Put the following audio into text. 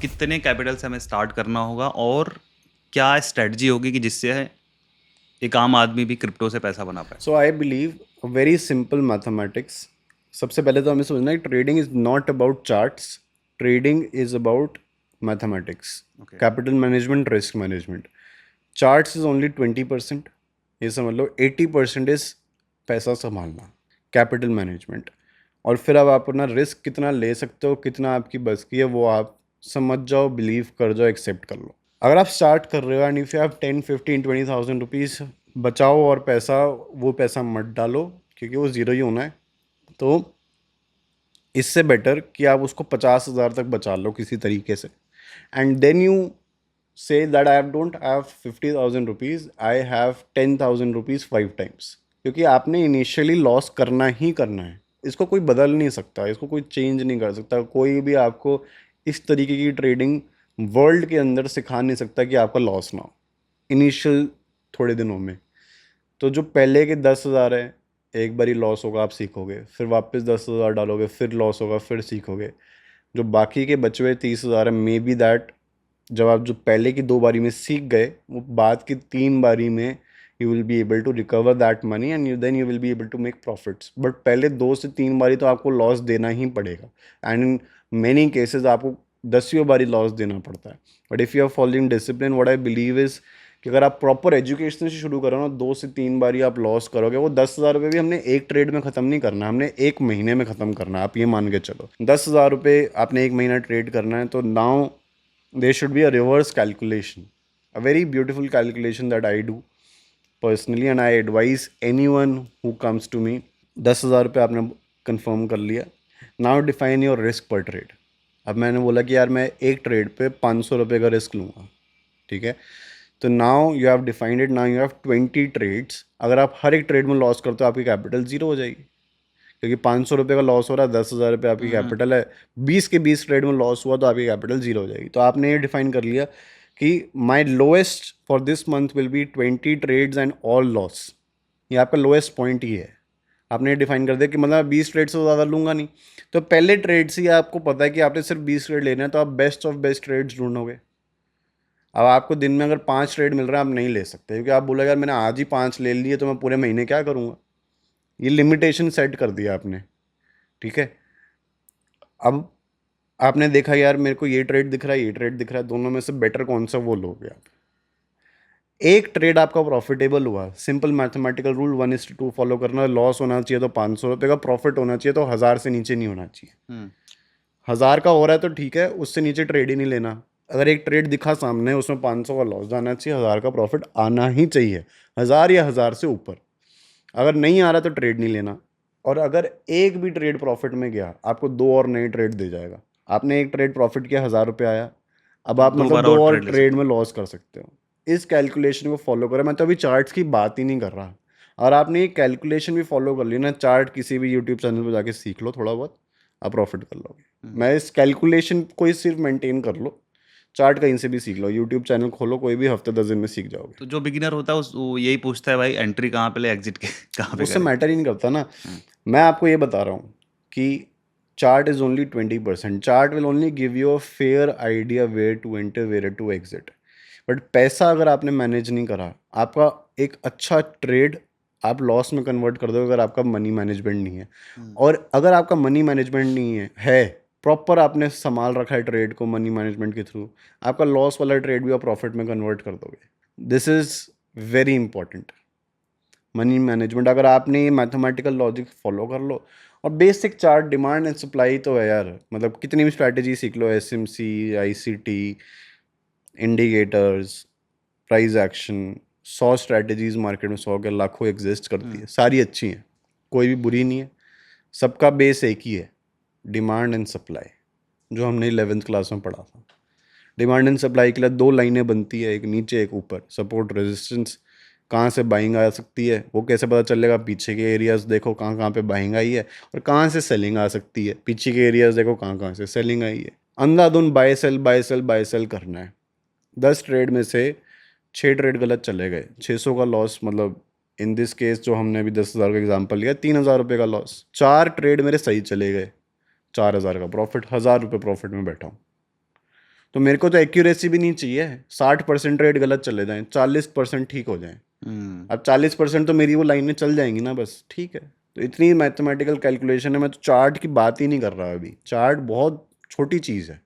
कितने कैपिटल से हमें स्टार्ट करना होगा और क्या स्ट्रेटजी होगी कि जिससे एक आम आदमी भी क्रिप्टो से पैसा बना पाए? So I believe very simple mathematics. सबसे पहले तो हमें समझना है trading is not about charts, trading is about mathematics, okay. Capital management, risk management. Charts is only 20%, ये समझ लो 80% इज पैसा संभालना, कैपिटल मैनेजमेंट। और फिर अब आप अपना रिस्क कितना ले सकते हो, कितना आपकी बस की है, वो आप समझ जाओ, बिलीव कर जाओ, एक्सेप्ट कर लो। अगर आप स्टार्ट कर रहे हो and if you have 10, 15, 20,000 rupees, बचाओ और पैसा, वो पैसा मत डालो क्योंकि वो ज़ीरो ही होना है। तो इससे बेटर कि आप उसको 50,000 तक बचा लो किसी तरीके से, and then you say that I don't have 50,000 rupees, I have 10,000 rupees 5 times. क्योंकि आपने इनिशियली लॉस करना ही करना है, इसको कोई बदल नहीं सकता, इसको कोई चेंज नहीं कर सकता, कोई भी आपको इस तरीके की ट्रेडिंग वर्ल्ड के अंदर सिखा नहीं सकता कि आपका लॉस ना हो इनिशियल थोड़े दिनों में। तो जो पहले के 10,000 है, एक बारी लॉस होगा, आप सीखोगे, फिर वापस 10,000 डालोगे, फिर लॉस होगा, फिर सीखोगे। जो बाकी के बचे हुए 30,000 है, मे बी दैट जब आप जो पहले की 2 बारी में सीख गए, वो बाद की 3 बारी में you will be able to recover that money and you will be able to make profits. But पहले 2 से 3 बारी तो आपको लॉस देना ही पड़ेगा, एंड इन मेनी केसेस आपको 10वीं बारी लॉस देना पड़ता है। But if you are following discipline, what I believe is कि अगर आप प्रॉपर एजुकेशन से शुरू करो ना, 2 से 3 बारी आप लॉस करोगे। वो 10,000 रुपये भी हमने एक ट्रेड में ख़त्म नहीं करना, हमने एक महीने में ख़त्म करना है। आप ये मान के चलो 10,000 रुपये आपने एक महीना ट्रेड करना है, तो now there should be a reverse calculation, a very beautiful calculation that I do personally and I advise anyone who comes to me। 10,000 रुपये आपने कंफर्म कर लिया, नाउ डिफाइन योर रिस्क पर ट्रेड। अब मैंने बोला कि यार मैं एक ट्रेड पे 500 रुपये का रिस्क लूँगा, ठीक है। तो now you have defined it, now you have 20 trades. अगर आप हर एक ट्रेड में लॉस करते हो, आपकी कैपिटल ज़ीरो हो जाएगी, क्योंकि 500 रुपये का लॉस हो रहा है, 10,000 रुपये आपकी हम्म। कैपिटल है। 20 के 20 ट्रेड में लॉस हुआ तो आपकी कैपिटल जीरो हो जाएगी। तो आपने ये डिफाइन कर लिया कि my lowest for this month will be 20 trades and all loss. ये आपका लोएस्ट पॉइंट ही है। आपने ये डिफाइन कर दिया कि मतलब 20 ट्रेड से ज़्यादा लूँगा नहीं। तो पहले ट्रेड से ही आपको पता है कि आपने सिर्फ 20 ट्रेड लेने हैं, तो आप बेस्ट ऑफ बेस्ट ट्रेड्स ढूंढोगे। अब आपको दिन में अगर 5 ट्रेड मिल रहा है, आप नहीं ले सकते, क्योंकि आप बोलोगे यार मैंने आज ही 5 ले लिए तो मैं पूरे महीने क्या करूँगा। ये लिमिटेशन सेट कर दिया आपने, ठीक है। अब आपने देखा यार मेरे को ये ट्रेड दिख रहा है, ये ट्रेड दिख रहा है, दोनों में से बेटर कौन सा, वो लोगे आप। एक ट्रेड आपका प्रॉफिटेबल हुआ, सिंपल मैथमेटिकल रूल 1:2 फॉलो करना, लॉस होना चाहिए तो 500 रुपये का, प्रॉफिट होना चाहिए तो 1,000 से नीचे नहीं होना चाहिए। हम्म। 1,000 का हो रहा है तो ठीक है, उससे नीचे ट्रेड ही नहीं लेना। अगर एक ट्रेड दिखा सामने, उसमें 500 का लॉस जाना चाहिए, 1,000 का प्रॉफिट आना ही चाहिए, 1,000 या 1,000 से ऊपर। अगर नहीं आ रहा तो ट्रेड नहीं लेना। और अगर एक भी ट्रेड प्रॉफिट में गया, आपको दो और नए ट्रेड दे जाएगा। आपने एक ट्रेड प्रॉफिट किया, 1,000 रुपये आया, अब आप मतलब दोबारा दो और और ट्रेड ले ट्रेड सकते में लॉस कर सकते हो। इस कैलकुलेशन को फॉलो करें, मैं तो अभी चार्ट्स की बात ही नहीं कर रहा। और आपने ये कैलकुलेशन भी फॉलो कर ली ना, चार्ट किसी भी यूट्यूब चैनल पर जाके सीख लो थोड़ा बहुत, आप प्रॉफिट कर लोगे। हैं। मैं इस कैलकुलेशन को ही सिर्फ मेंटेन कर लो, चार्ट कहीं से भी सीख लो, यूट्यूब चैनल खोलो कोई भी, हफ्ते 10 दिन में सीख जाओगे। तो जो बिगिनर होता है वो यही पूछता है, भाई एंट्री कहाँ पे ले, एग्जिट के कहाँ पे उससे करे? मैटर ही नहीं करता ना। हम्म। मैं आपको ये बता रहा हूँ कि chart is only 20%, chart will only give you a fair idea where to enter, where to exit. But पैसा अगर आपने मैनेज नहीं करा, आपका एक अच्छा ट्रेड आप लॉस में कन्वर्ट कर दो, अगर आपका मनी मैनेजमेंट नहीं है। हम्म। और अगर आपका मनी मैनेजमेंट नहीं है प्रॉपर, आपने संभाल रखा है ट्रेड को मनी मैनेजमेंट के थ्रू, आपका लॉस वाला ट्रेड भी आप प्रॉफिट में कन्वर्ट कर दोगे। This is very important, money management. अगर आपने ये मैथमेटिकल लॉजिक फॉलो कर लो और basic chart, demand and supply तो है यार, मतलब कितनी भी स्ट्रैटेजी सीख लो, SMC, ICT, indicators, price action, 100 strategies market में, 100 के लाखों एग्जिस्ट करती है, हम्म। सारी अच्छी हैं, कोई भी बुरी नहीं है। सबका बेस एक ही है, डिमांड एंड सप्लाई, जो हमने 11th क्लास में पढ़ा था। डिमांड एंड सप्लाई के लिए दो लाइनें बनती है, एक नीचे एक ऊपर, सपोर्ट रेजिस्टेंस। कहाँ से बाइंग आ सकती है वो कैसे पता चलेगा, पीछे के एरियाज देखो कहाँ कहाँ पे बाइंग आई है, और कहाँ से सेलिंग आ सकती है, पीछे के एरियाज देखो कहाँ कहाँ से सेलिंग आई है। अंधाधुन buy sell buy sell buy sell करना है। 10 ट्रेड में से 6 ट्रेड गलत चले गए, 600 का लॉस, मतलब इन दिस केस जो हमने अभी 10,000 का एग्जाम्पल लिया, 3,000 रुपये का लॉस। 4 ट्रेड मेरे सही चले गए, 4,000 का प्रॉफिट, 1,000 रुपये प्रॉफिट में बैठा हूँ। तो मेरे को तो एक्यूरेसी भी नहीं चाहिए 60% ट्रेड गलत चले जाएं, 40% ठीक हो जाएं। अब 40% तो मेरी वो लाइनें चल जाएंगी ना, बस ठीक है। तो इतनी मैथमेटिकल कैलकुलेशन है, मैं तो चार्ट की बात ही नहीं कर रहा अभी। चार्ट बहुत छोटी चीज़ है।